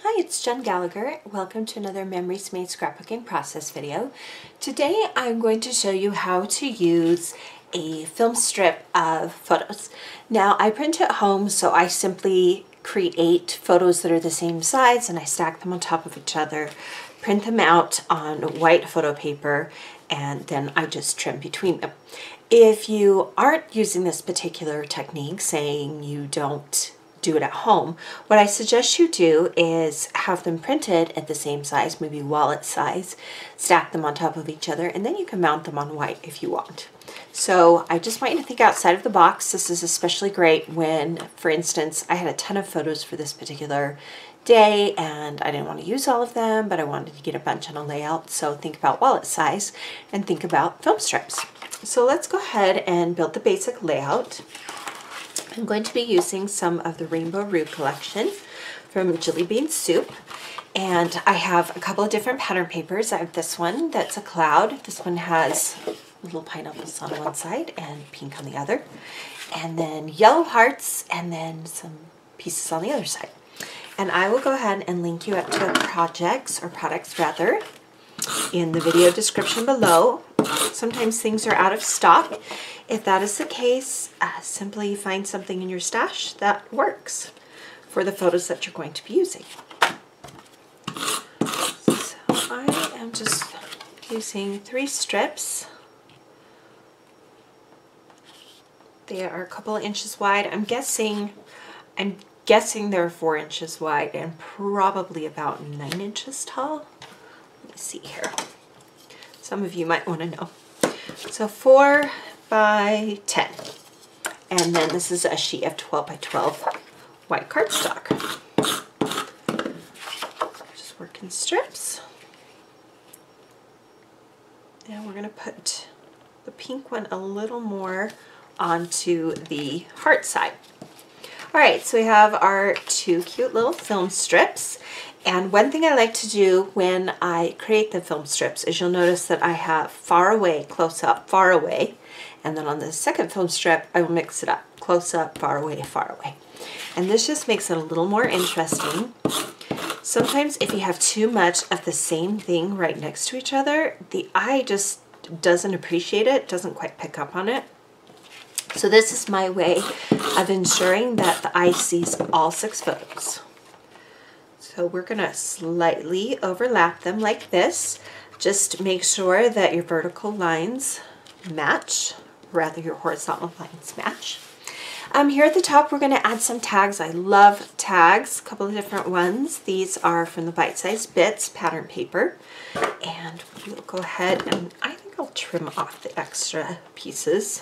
Hi, it's Jen Gallacher. Welcome to another Memories Made scrapbooking process video. Today I'm going to show you how to use a film strip of photos. Now I print at home, so I simply create photos that are the same size and I stack them on top of each other, print them out on white photo paper, and then I just trim between them. If you aren't using this particular technique, saying you don't do it at home, what I suggest you do is have them printed at the same size, maybe wallet size, stack them on top of each other, and then you can mount them on white if you want. So I just want you to think outside of the box. This is especially great when, for instance, I had a ton of photos for this particular day and I didn't want to use all of them, but I wanted to get a bunch on a layout. So think about wallet size and think about film strips. So let's go ahead and build the basic layout. I'm going to be using some of the Rainbow Roux collection from Jillibean Soup, and I have a couple of different pattern papers. I have this one that's a cloud. This one has little pineapples on one side and pink on the other, and then yellow hearts, and then some pieces on the other side. And I will go ahead and link you up to products rather in the video description below. Sometimes things are out of stock. If that is the case, simply find something in your stash that works for the photos that you're going to be using. So I am just using 3 strips. They are a couple of inches wide. I'm guessing they're 4 inches wide and probably about 9 inches tall. Let me see here. Some of you might want to know. So 4 by 10. And then this is a sheet of 12 by 12 white cardstock. Just work in strips. And we're going to put the pink one a little more onto the heart side. Alright, so we have our 2 cute little film strips. And one thing I like to do when I create the film strips is you'll notice that I have far away, close up, far away. And then on the second film strip, I will mix it up, close up, far away, far away. And this just makes it a little more interesting. Sometimes if you have too much of the same thing right next to each other, the eye just doesn't appreciate it, doesn't quite pick up on it. So this is my way of ensuring that the eye sees all 6 photos. So we're going to slightly overlap them like this. Just make sure that your vertical lines match, rather your horizontal lines match. Here at the top we're going to add some tags. I love tags, a couple of different ones. These are from the Bite Size Bits pattern paper. And we'll go ahead and I think I'll trim off the extra pieces.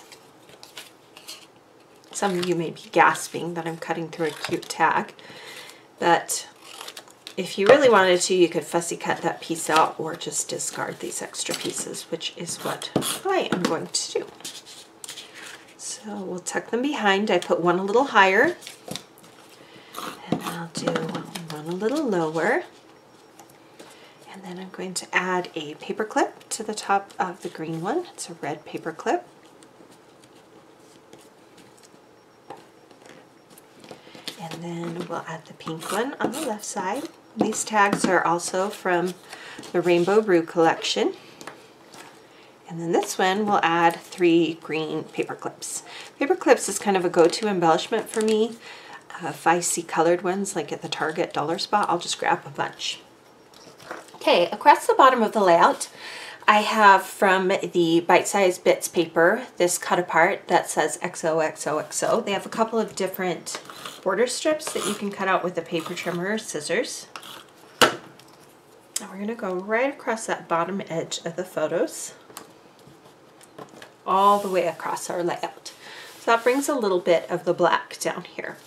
Some of you may be gasping that I'm cutting through a cute tag, but if you really wanted to, you could fussy cut that piece out or just discard these extra pieces, which is what I am going to do. So we'll tuck them behind. I put one a little higher, and I'll do one a little lower. And then I'm going to add a paper clip to the top of the green one. It's a red paper clip. And then we'll add the pink one on the left side. These tags are also from the Rainbow Roux collection. And then this one we'll add 3 green paper clips. Paper clips is kind of a go-to embellishment for me. If I see colored ones like at the Target dollar spot, I'll just grab a bunch. Okay, across the bottom of the layout, I have from the Bite Size Bits paper this cut apart that says XOXOXO. They have a couple of different border strips that you can cut out with a paper trimmer or scissors. And we're going to go right across that bottom edge of the photos, all the way across our layout. So that brings a little bit of the black down here.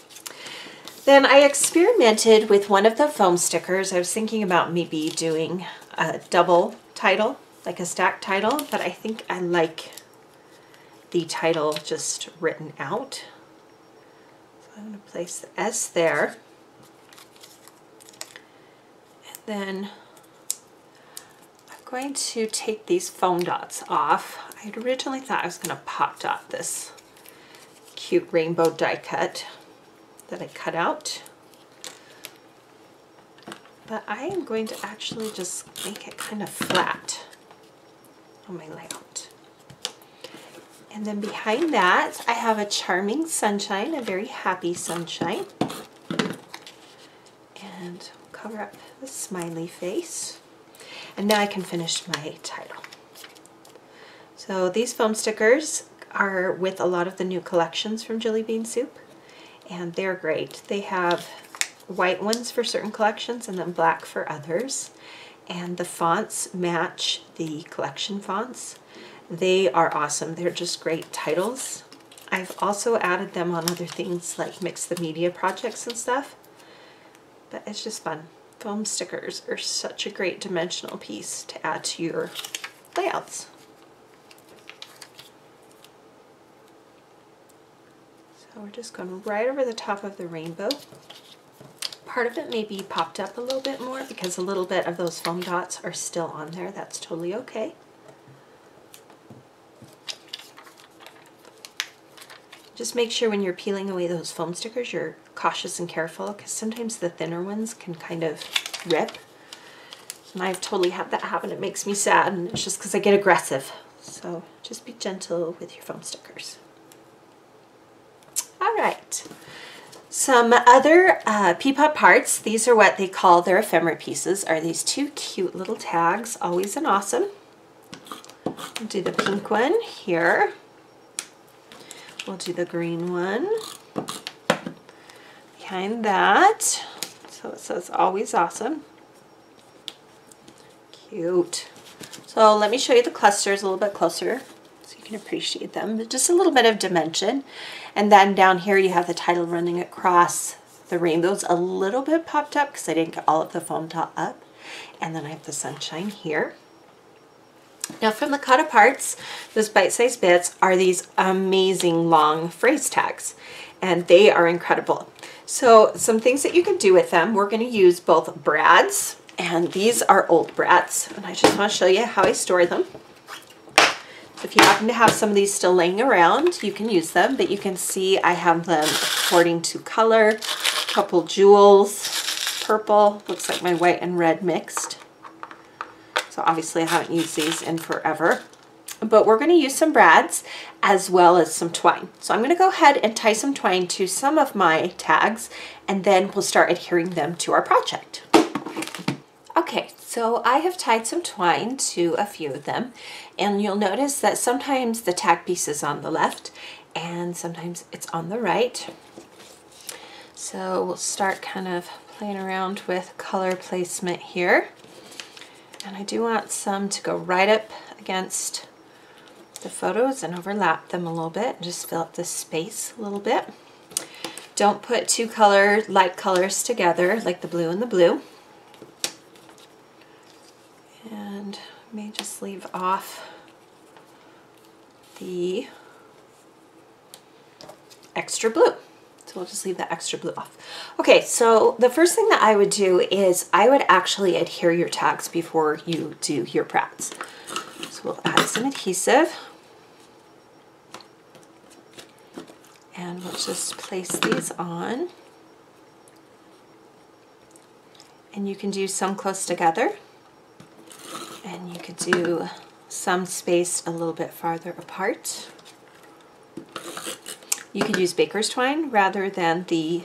Then I experimented with one of the foam stickers. I was thinking about maybe doing a double title, like a stacked title, but I think I like the title just written out. So I'm going to place the S there. And then I'm going to take these foam dots off. I had originally thought I was going to pop dot this cute rainbow die cut that I cut out. but I am going to actually just make it kind of flat on my layout. And then behind that, I have a charming sunshine, a very happy sunshine. And cover up the smiley face. And now I can finish my title. So these foam stickers are with a lot of the new collections from Jillibean Soup, and they're great. They have white ones for certain collections and then black for others, and the fonts match the collection fonts. They are awesome. They're just great titles. I've also added them on other things like mix the media projects and stuff, but it's just fun. Foam stickers are such a great dimensional piece to add to your layouts. So we're just going right over the top of the rainbow. Part of it may be popped up a little bit more because a little bit of those foam dots are still on there. That's totally okay. Just make sure when you're peeling away those foam stickers, you're cautious and careful, because sometimes the thinner ones can kind of rip. And I've totally had that happen. It makes me sad, and it's just because I get aggressive. So just be gentle with your foam stickers. All right. Some other Peapod parts. These are what they call their ephemera pieces, are these two cute little tags, always and awesome. We'll do the pink one here. We'll do the green one behind that. So it says always awesome. Cute. So let me show you the clusters a little bit closer so you can appreciate them. But just a little bit of dimension. And then down here you have the title running across the rainbows. A little bit popped up because I didn't get all of the foam dot up. And then I have the sunshine here. Now from the cut aparts, those bite-sized bits are these amazing long phrase tags, and they are incredible. So some things that you can do with them, we're going to use both brads, and these are old brads, and I just want to show you how I store them. So if you happen to have some of these still laying around, you can use them, but you can see I have them according to color, a couple jewels, purple, looks like my white and red mixed. So obviously I haven't used these in forever, but we're going to use some brads as well as some twine. So I'm going to go ahead and tie some twine to some of my tags, and then we'll start adhering them to our project. Okay, so I have tied some twine to a few of them, and you'll notice that sometimes the tag piece is on the left and sometimes it's on the right. So we'll start kind of playing around with color placement here. And I do want some to go right up against the photos and overlap them a little bit and just fill up the space a little bit. Don't put two light colors together like the blue and the blue. And I may just leave off the extra blue. So we'll just leave that extra blue off. Okay, so the first thing that I would do is I would actually adhere your tags before you do your brads. So we'll add some adhesive. And we'll just place these on. And you can do some close together. And you could do some spaced a little bit farther apart. You could use baker's twine rather than the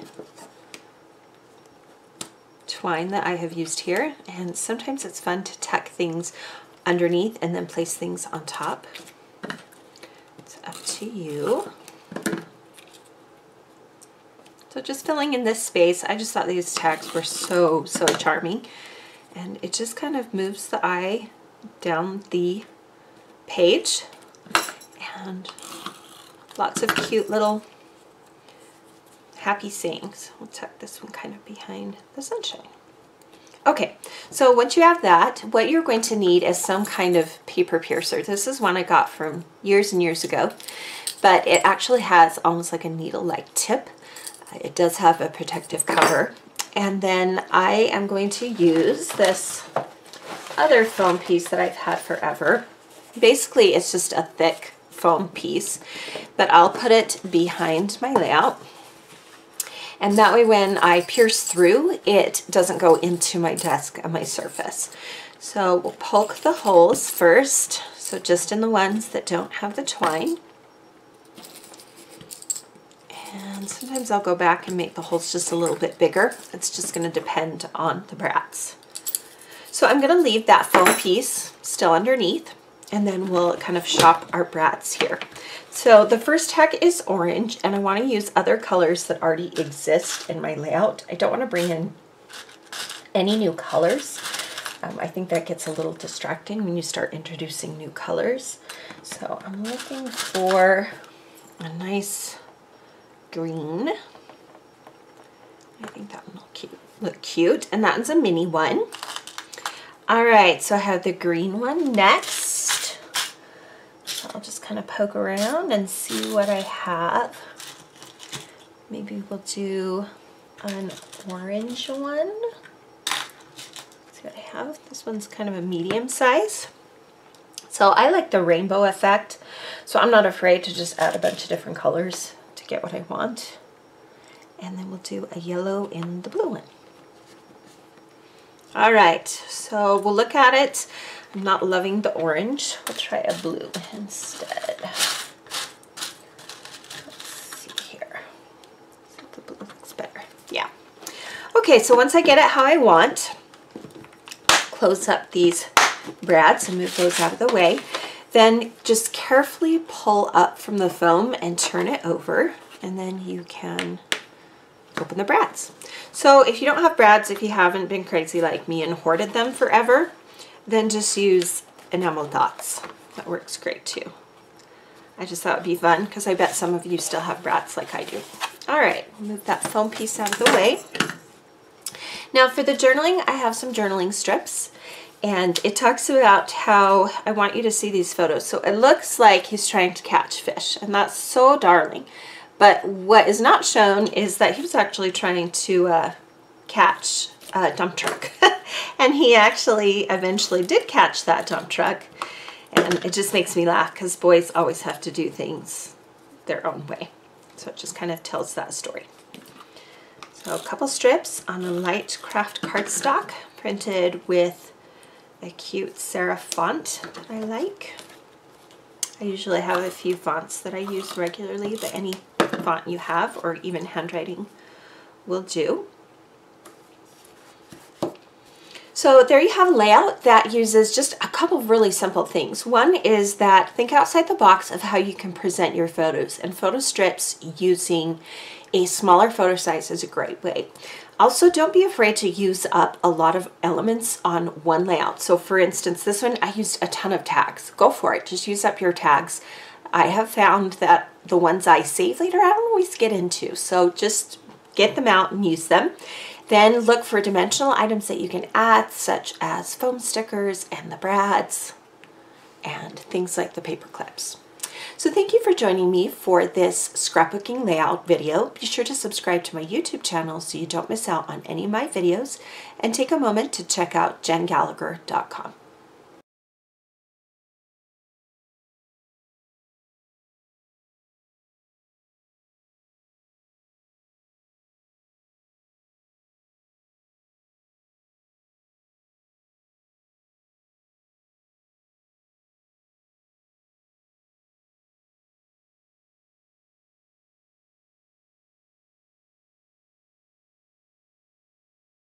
twine that I have used here, and sometimes it's fun to tuck things underneath and then place things on top. It's up to you. So just filling in this space, I just thought these tags were so charming, and it just kind of moves the eye down the page, and lots of cute little happy sayings. We'll tuck this one kind of behind the sunshine. Okay, so once you have that, what you're going to need is some kind of paper piercer. This is one I got from years and years ago, but it actually has almost like a needle-like tip. It does have a protective cover. And then I am going to use this other foam piece that I've had forever. Basically, it's just a thick foam piece, but I'll put it behind my layout. And that way when I pierce through, it doesn't go into my desk and my surface. So we'll poke the holes first, so just in the ones that don't have the twine. And sometimes I'll go back and make the holes just a little bit bigger. It's just going to depend on the brats. So I'm going to leave that foam piece still underneath, and then we'll kind of shop our brats here. So the first tag is orange, and I want to use other colors that already exist in my layout. I don't want to bring in any new colors. I think that gets a little distracting when you start introducing new colors. So I'm looking for a nice green. I think that one will look cute, and that one's a mini one. All right, so I have the green one next. So I'll just kind of poke around and see what I have. Maybe we'll do an orange one. See what I have. This one's kind of a medium size. So I like the rainbow effect, so I'm not afraid to just add a bunch of different colors to get what I want. And then we'll do a yellow in the blue one. All right, so we'll look at it. I'm not loving the orange. We'll try a blue instead. Let's see here. So the blue looks better. Yeah. Okay, so once I get it how I want, close up these brads and move those out of the way. Then just carefully pull up from the foam and turn it over, and then you can open the brads. So if you don't have brads, if you haven't been crazy like me and hoarded them forever, then just use enamel dots. That works great too. I just thought it'd be fun because I bet some of you still have brads like I do. All right, move that foam piece out of the way. Now for the journaling, I have some journaling strips, and it talks about how I want you to see these photos. So it looks like he's trying to catch fish, and that's so darling. But what is not shown is that he was actually trying to catch a dump truck. And he actually eventually did catch that dump truck. And it just makes me laugh because boys always have to do things their own way. So it just kind of tells that story. So a couple strips on a light craft cardstock printed with a cute serif font that I like. I usually have a few fonts that I use regularly, but any font you have or even handwriting will do. So there you have a layout that uses just a couple of really simple things. One is that think outside the box of how you can present your photos, and photo strips using a smaller photo size is a great way. Also, don't be afraid to use up a lot of elements on one layout. So for instance, this one, I used a ton of tags. Go for it, just use up your tags. I have found that the ones I save later, I don't always get into. So just get them out and use them. Then look for dimensional items that you can add, such as foam stickers and the brads and things like the paper clips. So thank you for joining me for this scrapbooking layout video. Be sure to subscribe to my YouTube channel so you don't miss out on any of my videos, and take a moment to check out jengallacher.com.